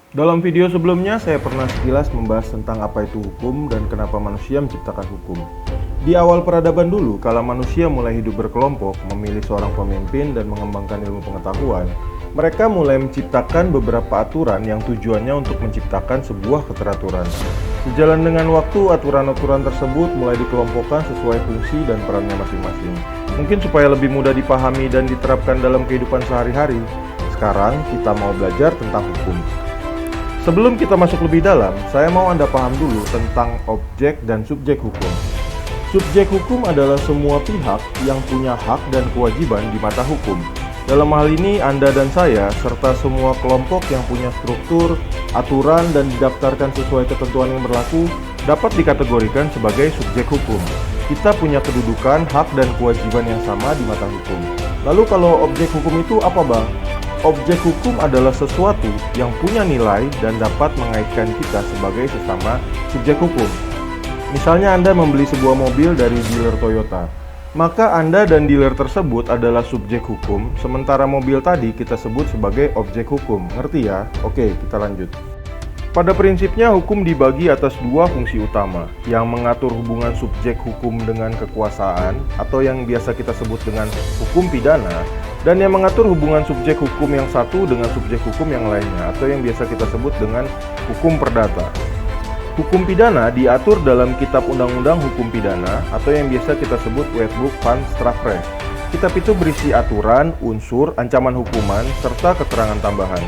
Dalam video sebelumnya, saya pernah sekilas membahas tentang apa itu hukum dan kenapa manusia menciptakan hukum. Di awal peradaban dulu, kala manusia mulai hidup berkelompok, memilih seorang pemimpin dan mengembangkan ilmu pengetahuan, mereka mulai menciptakan beberapa aturan yang tujuannya untuk menciptakan sebuah keteraturan. Sejalan dengan waktu, aturan-aturan tersebut mulai dikelompokkan sesuai fungsi dan perannya masing-masing. Mungkin supaya lebih mudah dipahami dan diterapkan dalam kehidupan sehari-hari, sekarang kita mau belajar tentang hukum. Sebelum kita masuk lebih dalam, saya mau Anda paham dulu tentang objek dan subjek hukum. Subjek hukum adalah semua pihak yang punya hak dan kewajiban di mata hukum. Dalam hal ini, Anda dan saya, serta semua kelompok yang punya struktur, aturan, dan didaftarkan sesuai ketentuan yang berlaku, dapat dikategorikan sebagai subjek hukum. Kita punya kedudukan, hak, dan kewajiban yang sama di mata hukum. Lalu kalau objek hukum itu apa, Bang? Objek hukum adalah sesuatu yang punya nilai dan dapat mengaitkan kita sebagai sesama subjek hukum. Misalnya Anda membeli sebuah mobil dari dealer Toyota, maka Anda dan dealer tersebut adalah subjek hukum, sementara mobil tadi kita sebut sebagai objek hukum. Ngerti ya? Oke, kita lanjut. Pada prinsipnya, hukum dibagi atas dua fungsi utama, yang mengatur hubungan subjek hukum dengan kekuasaan, atau yang biasa kita sebut dengan hukum pidana, dan yang mengatur hubungan subjek hukum yang satu dengan subjek hukum yang lainnya, atau yang biasa kita sebut dengan hukum perdata. Hukum pidana diatur dalam Kitab Undang-Undang Hukum Pidana, atau yang biasa kita sebut Wetboek van Strafrecht. Kitab itu berisi aturan, unsur, ancaman hukuman, serta keterangan tambahan.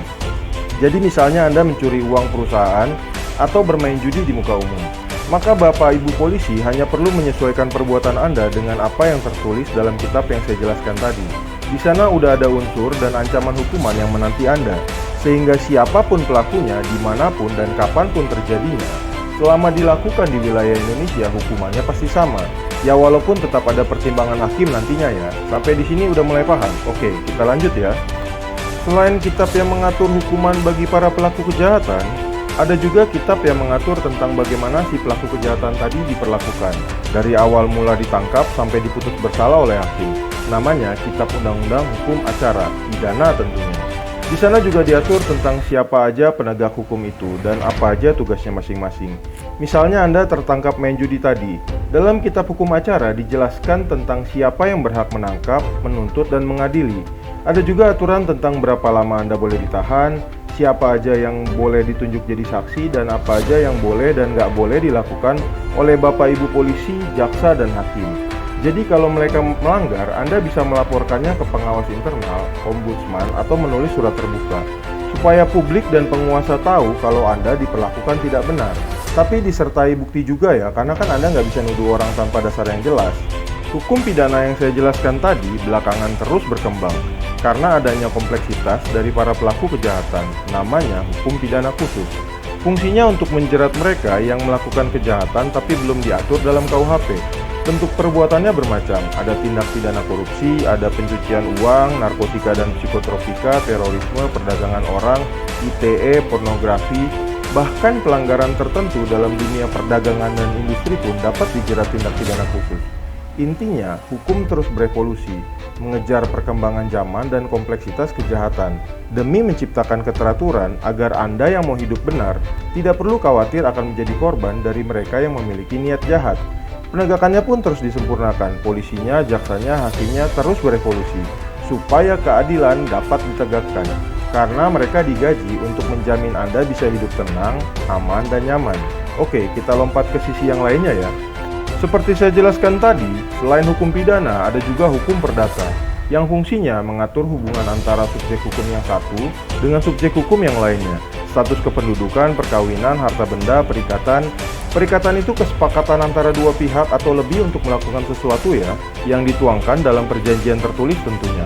Jadi misalnya Anda mencuri uang perusahaan atau bermain judi di muka umum, maka Bapak Ibu polisi hanya perlu menyesuaikan perbuatan Anda dengan apa yang tertulis dalam kitab yang saya jelaskan tadi. Di sana udah ada unsur dan ancaman hukuman yang menanti Anda, sehingga siapapun pelakunya, dimanapun dan kapanpun terjadinya, selama dilakukan di wilayah Indonesia, hukumannya pasti sama. Ya walaupun tetap ada pertimbangan hakim nantinya ya. Sampai di sini udah mulai paham? Oke, kita lanjut ya. Selain kitab yang mengatur hukuman bagi para pelaku kejahatan, ada juga kitab yang mengatur tentang bagaimana si pelaku kejahatan tadi diperlakukan, dari awal mula ditangkap sampai diputus bersalah oleh hakim. Namanya Kitab Undang-Undang Hukum Acara Pidana tentunya. Di sana juga diatur tentang siapa aja penegak hukum itu dan apa aja tugasnya masing-masing. Misalnya Anda tertangkap main judi tadi, dalam Kitab Hukum Acara dijelaskan tentang siapa yang berhak menangkap, menuntut, dan mengadili. Ada juga aturan tentang berapa lama Anda boleh ditahan, siapa aja yang boleh ditunjuk jadi saksi, dan apa aja yang boleh dan nggak boleh dilakukan oleh Bapak Ibu polisi, jaksa, dan hakim. Jadi kalau mereka melanggar, Anda bisa melaporkannya ke pengawas internal, ombudsman, atau menulis surat terbuka, supaya publik dan penguasa tahu kalau Anda diperlakukan tidak benar. Tapi disertai bukti juga ya, karena kan Anda nggak bisa nuduh orang tanpa dasar yang jelas. Hukum pidana yang saya jelaskan tadi belakangan terus berkembang karena adanya kompleksitas dari para pelaku kejahatan, namanya hukum pidana khusus. Fungsinya untuk menjerat mereka yang melakukan kejahatan tapi belum diatur dalam KUHP. Bentuk perbuatannya bermacam, ada tindak pidana korupsi, ada pencucian uang, narkotika dan psikotropika, terorisme, perdagangan orang, ITE, pornografi, bahkan pelanggaran tertentu dalam dunia perdagangan dan industri pun dapat dijerat tindak pidana khusus. Intinya, hukum terus berevolusi, mengejar perkembangan zaman dan kompleksitas kejahatan, demi menciptakan keteraturan agar Anda yang mau hidup benar, tidak perlu khawatir akan menjadi korban dari mereka yang memiliki niat jahat. Penegakannya pun terus disempurnakan, polisinya, jaksanya, hakimnya terus berevolusi, supaya keadilan dapat ditegakkan, karena mereka digaji untuk menjamin Anda bisa hidup tenang, aman, dan nyaman. Oke, kita lompat ke sisi yang lainnya ya. Seperti saya jelaskan tadi, selain hukum pidana, ada juga hukum perdata, yang fungsinya mengatur hubungan antara subjek hukum yang satu dengan subjek hukum yang lainnya. Status kependudukan, perkawinan, harta benda, perikatan. Perikatan itu kesepakatan antara dua pihak atau lebih untuk melakukan sesuatu ya, yang dituangkan dalam perjanjian tertulis tentunya.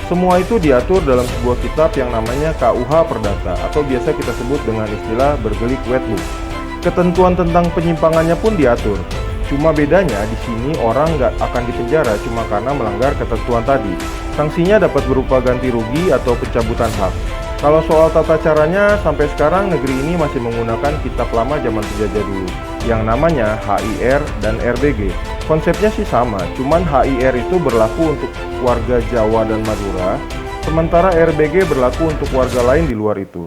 Semua itu diatur dalam sebuah kitab yang namanya KUH Perdata, atau biasa kita sebut dengan istilah bergelik Wetboek. Ketentuan tentang penyimpangannya pun diatur. Cuma bedanya di sini orang nggak akan dipenjara cuma karena melanggar ketentuan tadi. Sanksinya dapat berupa ganti rugi atau pencabutan hak. Kalau soal tata caranya, sampai sekarang negeri ini masih menggunakan kitab lama zaman penjajah dulu, yang namanya HIR dan RBG. Konsepnya sih sama, cuman HIR itu berlaku untuk warga Jawa dan Madura, sementara RBG berlaku untuk warga lain di luar itu.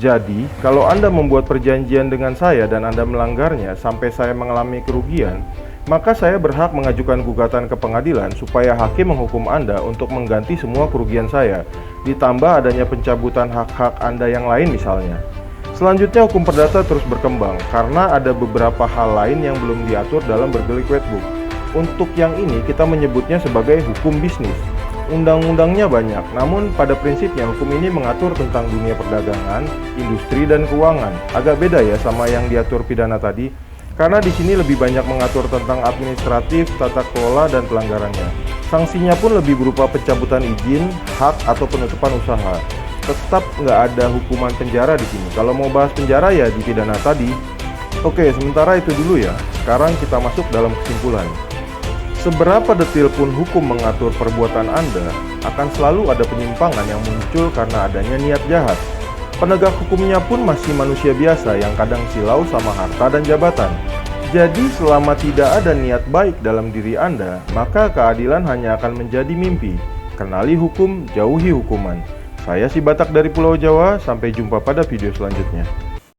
Jadi, kalau Anda membuat perjanjian dengan saya dan Anda melanggarnya sampai saya mengalami kerugian, maka saya berhak mengajukan gugatan ke pengadilan supaya hakim menghukum Anda untuk mengganti semua kerugian saya, ditambah adanya pencabutan hak-hak Anda yang lain misalnya. Selanjutnya, hukum perdata terus berkembang karena ada beberapa hal lain yang belum diatur dalam bergelik Whitebook. Untuk yang ini kita menyebutnya sebagai hukum bisnis. Undang-undangnya banyak, namun pada prinsipnya hukum ini mengatur tentang dunia perdagangan, industri, dan keuangan. Agak beda ya sama yang diatur pidana tadi, karena di sini lebih banyak mengatur tentang administratif, tata kelola, dan pelanggarannya. Sanksinya pun lebih berupa pencabutan izin, hak, atau penutupan usaha. Tetap nggak ada hukuman penjara di sini. Kalau mau bahas penjara ya di pidana tadi. Oke, sementara itu dulu ya. Sekarang kita masuk dalam kesimpulan. Seberapa detil pun hukum mengatur perbuatan Anda, akan selalu ada penyimpangan yang muncul karena adanya niat jahat. Penegak hukumnya pun masih manusia biasa yang kadang silau sama harta dan jabatan. Jadi selama tidak ada niat baik dalam diri Anda, maka keadilan hanya akan menjadi mimpi. Kenali hukum, jauhi hukuman. Saya si Batak dari Pulau Jawa, sampai jumpa pada video selanjutnya.